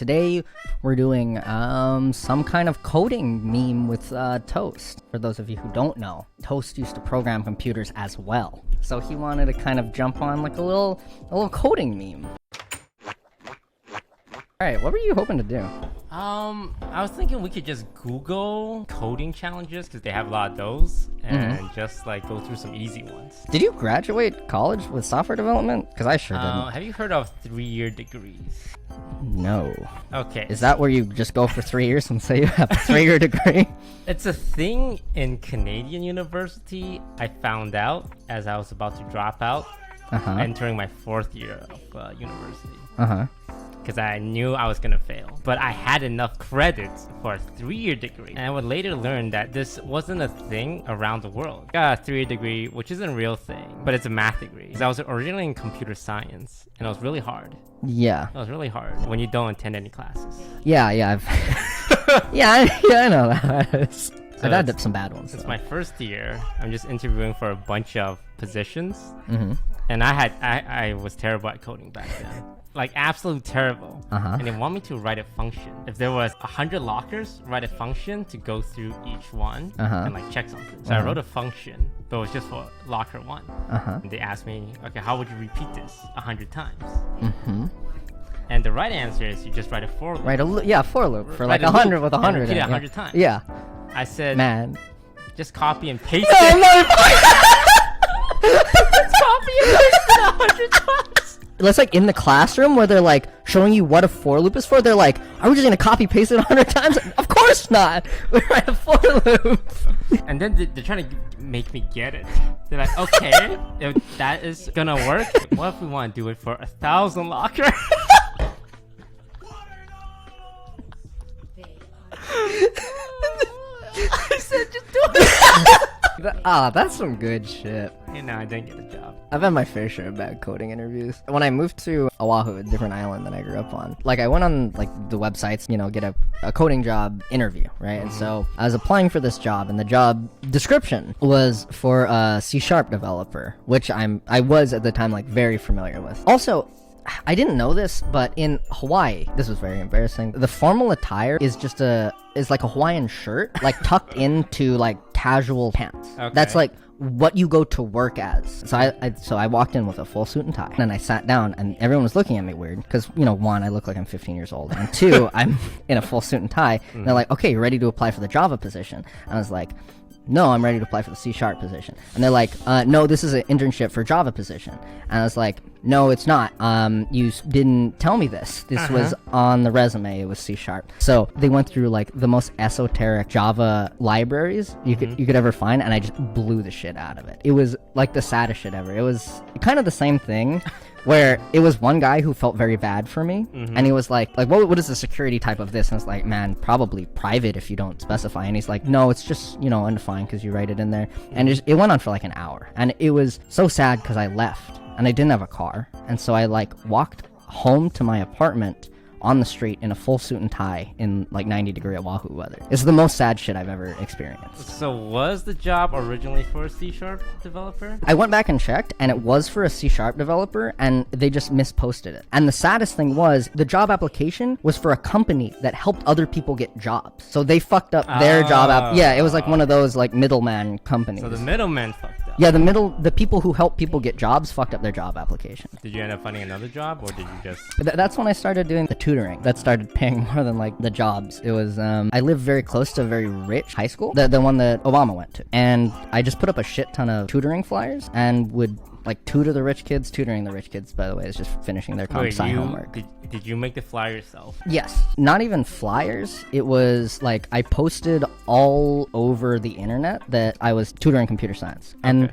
Today we're doing some kind of coding meme with Toast. For those of you who don't know, Toast used to program computers as well. So he wanted to kind of jump on like a little coding meme. Alright, what were you hoping to do? I was thinking we could just Google coding challenges because they have a lot of those, and just like go through some easy ones. Did you graduate college with software development? Because I sure didn't. Have you heard of 3-year degrees? No. Okay. Is that where you just go for 3 years and say you have a 3-year degree? It's a thing in Canadian university. I found out as I was about to drop out, entering my 4th year of university. Because I knew I was gonna fail, but I had enough credits for a 3-year degree, and I would later learn that this wasn't a thing around the world. I got a 3-year degree, which isn't a real thing, but it's a math degree. Because I was originally in computer science, and it was really hard. Yeah. It was really hard when you don't attend any classes. Yeah, I've I know that. So I've had some bad ones. It's my first year. I'm just interviewing for a bunch of positions, and I was terrible at coding back then. Like absolute terrible. And they want me to write a function. If there was 100 lockers, write a function to go through each one and like check something. So I wrote a function, but it was just for locker 1. And they asked me, okay, how would you repeat this 100 times? And the right answer is you just write a for loop. For loop for like 100 with 100. Repeat it 100 times. Yeah. I said, man, just copy and paste it. Just copy and paste it 100 times. That's like in the classroom where they're like showing you what a for loop is for. They're like, are we just gonna copy paste it 100 times? Of course not. We write a for loop. And then they're trying to make me get it. They're like, okay, if that is gonna work, what if we want to do it for 1,000 lockers? I said, just do it. That's some good shit. You know, I didn't get a job. I've had my fair share of bad coding interviews. When I moved to Oahu, a different island than I grew up on, like I went on like the websites, get a coding job interview, right? And so I was applying for this job, and the job description was for a C# developer, which I was at the time like very familiar with. Also, I didn't know this, but in Hawaii, this was very embarrassing. The formal attire is just like a Hawaiian shirt, like tucked into like casual pants. Okay. That's like what you go to work as. So I walked in with a full suit and tie, and I sat down, and everyone was looking at me weird because, one, I look like I'm 15 years old, and 2, I'm in a full suit and tie. And they're like, okay, you're ready to apply for the Java position. And I was like, no, I'm ready to apply for the C# position. And they're like, no, this is an internship for Java position. And I was like, no, it's not. You didn't tell me this. This was on the resume. It was C#. So they went through like the most esoteric Java libraries you could ever find, and I just blew the shit out of it. It was like the saddest shit ever. It was kind of the same thing. Where it was one guy who felt very bad for me, and he was like, what is the security type of this? And it's like, man, probably private if you don't specify. And he's like, no, it's just, undefined because you write it in there. And it went on for like an hour, and it was so sad because I left, and I didn't have a car. And so I like walked home to my apartment on the street in a full suit and tie in like 90-degree Oahu weather. It's the most sad shit I've ever experienced. So was the job originally for a C# developer? I went back and checked, and it was for a C# developer, and they just misposted it. And the saddest thing was, the job application was for a company that helped other people get jobs. So they fucked up their job app. Yeah, it was like one of those like middleman companies. So the middleman fucked up. Yeah, the people who help people get jobs fucked up their job application. Did you end up finding another job, or did you just... That's when I started doing the tutoring. That started paying more than like the jobs. It was, I lived very close to a very rich high school, the one that Obama went to. And I just put up a shit ton of tutoring flyers and would like tutor the rich kids. Tutoring the rich kids, by the way, is just finishing their comp sci homework. Did you make the flyer yourself? Yes. Not even flyers. It was like I posted all over the internet that I was tutoring computer science. And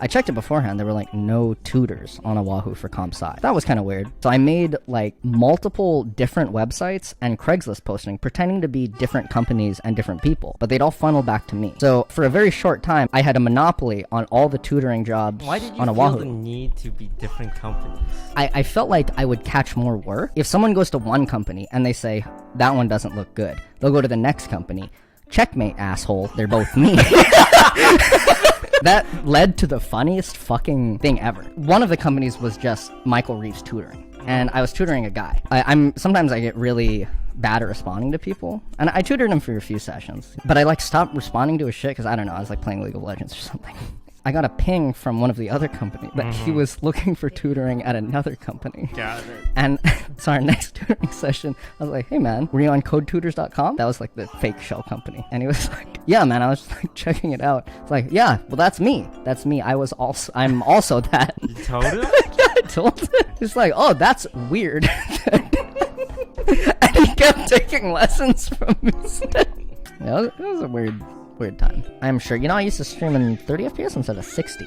I checked it beforehand. There were like no tutors on Oahu for comp sci. That was kind of weird. So I made like multiple different websites and Craigslist posting pretending to be different companies and different people, but they'd all funnel back to me. So for a very short time, I had a monopoly on all the tutoring jobs on Oahu. Why did you feel the need to be different companies? I felt like I would catch more work. If someone goes to one company and they say, that one doesn't look good, they'll go to the next company. Checkmate, asshole. They're both me. That led to the funniest fucking thing ever. One of the companies was just Michael Reeves tutoring. And I was tutoring a guy. Sometimes I get really bad at responding to people, and I tutored him for a few sessions, but I like stopped responding to his shit because I don't know, I was like playing League of Legends or something. I got a ping from one of the other companies that he was looking for tutoring at another company. Got it. And so our next tutoring session, I was like, hey man, were you on codetutors.com? That was like the fake shell company. And he was like, yeah man, I was just like checking it out. It's like, yeah, well that's me. I'm also that. You told him? Yeah, I told him. He's like, oh, that's weird. And he kept taking lessons from me. Yeah, it was a weird time. I'm sure. I used to stream in 30 FPS instead of 60.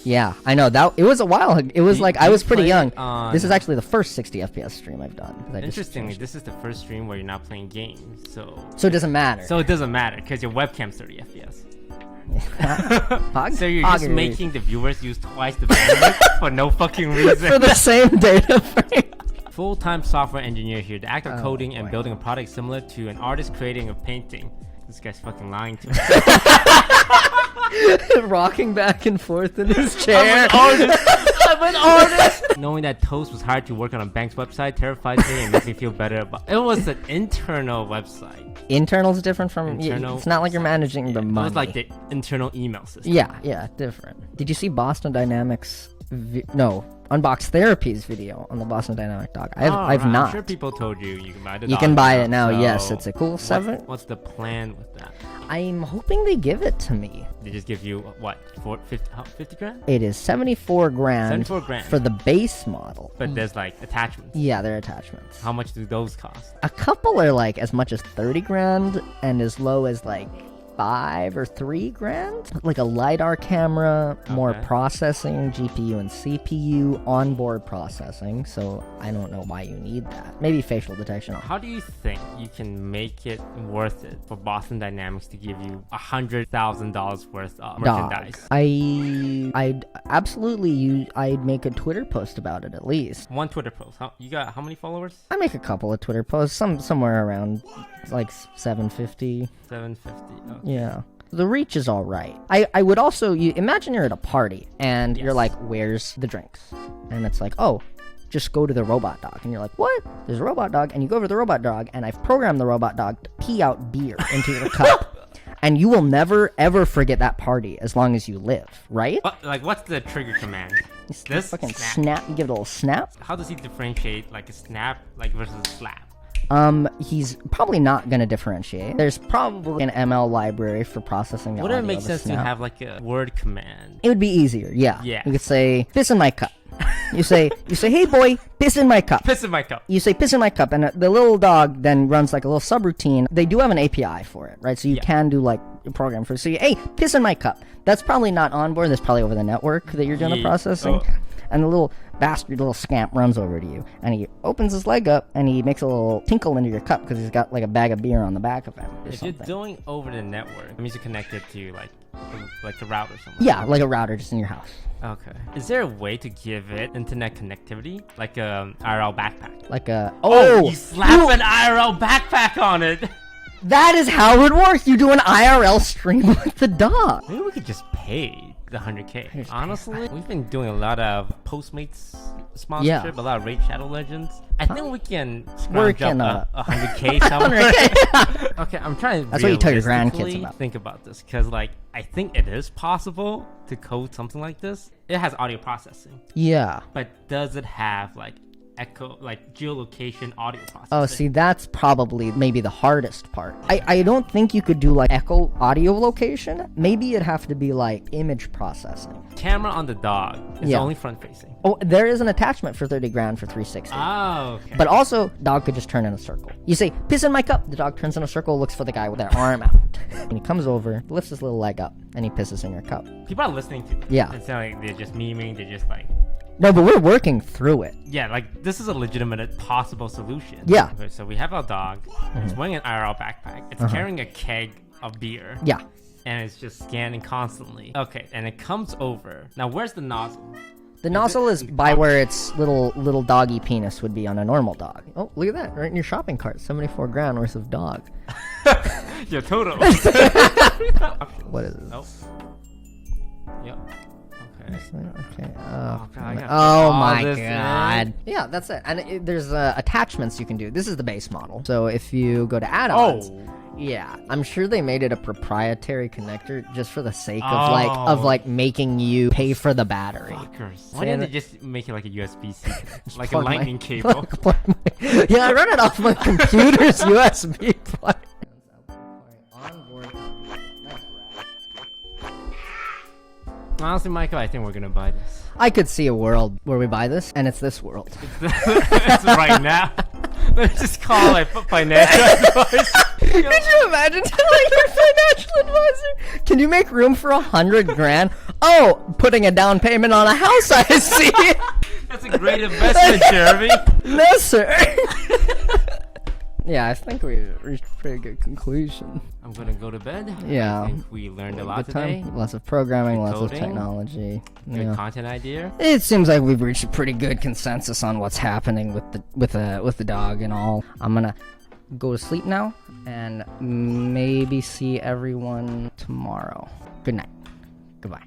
Yeah, I know that. It was a while. It was I was pretty young. This is actually the first 60 FPS stream I've done. Interestingly, this is the first stream where you're not playing games, so it doesn't matter. So it doesn't matter because your webcam's 30 FPS. Hog, so you're just making the viewers use twice the bandwidth for no fucking reason. For the same data frame. Full-time software engineer here. The act of coding and building a product is similar to an artist creating a painting. This guy's fucking lying to me. Rocking back and forth in his chair. I'm an artist. Knowing that Toast was hired to work on a bank's website terrifies me and makes me feel better about it. Was an internal website. Internal's different from it's not like you're managing the money. It was like the internal email system. Yeah, different. Did you see Boston Dynamics? Unbox Therapy's video on the Boston Dynamic dog. I've not. I'm sure people told you can buy the dog. You can buy it now. So yes, it's a cool 7. What's the plan with that? I'm hoping they give it to me. They just give you what, 50 grand? It is 74 grand. 74 grand for the base model. But there's like attachments. Yeah, there are attachments. How much do those cost? A couple are like as much as 30 grand and as low as like 5 or 3 grand. Like a LiDAR camera, more processing, GPU and CPU, onboard processing. So I don't know why you need that. Maybe facial detection. How do you think you can make it worth it for Boston Dynamics to give you $100,000 worth of merchandise? I'd absolutely I'd make a Twitter post about it at least. One Twitter post. You got how many followers? I make a couple of Twitter posts, somewhere around like 750. 750. Okay. Yeah. The reach is all right. I would also, you imagine you're at a party and you're like, where's the drinks? And it's like, oh, just go to the robot dog. And you're like, what? There's a robot dog. And you go over to the robot dog and I've programmed the robot dog to pee out beer into your cup. And you will never, ever forget that party as long as you live, right? What's the trigger command? This fucking snap. You give it a little snap. How does he differentiate like a snap versus a slap? He's probably not going to differentiate. There's probably an ML library for processing the audio. Would it make sense to have like a word command? It would be easier, yeah. You could say, piss in my cup. You say, hey boy, piss in my cup. Piss in my cup. You say, piss in my cup, and the little dog then runs like a little subroutine. They do have an API for it, right? So you can do like a program for it. So hey, piss in my cup. That's probably not on board. That's probably over the network that you're doing the processing. And the little bastard, little scamp runs over to you, and he opens his leg up, and he makes a little tinkle into your cup because he's got like a bag of beer on the back of him. If you're doing over the network, it means you're connected to like a router or something. Yeah, like a router just in your house. Okay. Is there a way to give it internet connectivity, like a IRL backpack? Like a you slap an IRL backpack on it. That is how it works. You do an IRL stream with the dog. Maybe we could just pay the 100K. Honestly, we've been doing a lot of Postmates sponsorship, a lot of Raid Shadow Legends. I think we can scrounge up a 100K somewhere. Okay, I'm trying to That's what you tell your grandkids about. Think about this, because like I think it is possible to code something like this. It has audio processing. Yeah. But does it have like echo, like geolocation audio processing? Oh, see, that's probably maybe the hardest part. I don't think you could do like echo audio location. Maybe it'd have to be like image processing. Camera on the dog is only front facing. Oh, there is an attachment for 30 grand for 360. Oh, okay. But also, dog could just turn in a circle. You say, piss in my cup. The dog turns in a circle, looks for the guy with their arm out. And he comes over, lifts his little leg up, and he pisses in your cup. People are listening to this. Yeah. It's not like they're just memeing, they're just like... No, but we're working through it. Yeah, like this is a legitimate possible solution. Yeah. Okay, so we have our dog. It's wearing an IRL backpack. It's carrying a keg of beer. Yeah. And it's just scanning constantly. Okay, and it comes over. Now, where's the nozzle? The nozzle is by where its little doggy penis would be on a normal dog. Oh, look at that. Right in your shopping cart. 74 grand worth of dog. Your total. What is this? Nope. Yep. Okay. Okay. God, I gotta Oh put all my this god. in. Yeah, that's it. And there's attachments you can do. This is the base model. So if you go to add-ons, yeah, I'm sure they made it a proprietary connector just for the sake of like making you pay for the battery. Fuckers. Why didn't they just make it like a USB-C, like a Plug lightning my- cable? Yeah, I run it off my computer's USB plug. Honestly, Michael, I think we're gonna buy this. I could see a world where we buy this, and it's this world. It's right now. Let's just call it financial advice. Could you imagine telling your financial advisor, can you make room for $100,000? Oh, putting a down payment on a house, I see. That's a great investment, Jeremy. No, sir. Yeah, I think we reached a pretty good conclusion. I'm gonna go to bed. Yeah. I think we learned a lot Good time. today. Lots of programming, Good lots of coding. technology. Good Yeah. content idea. It seems like we've reached a pretty good consensus on what's happening with the dog and all. I'm gonna go to sleep now and maybe see everyone tomorrow. Good night. Goodbye.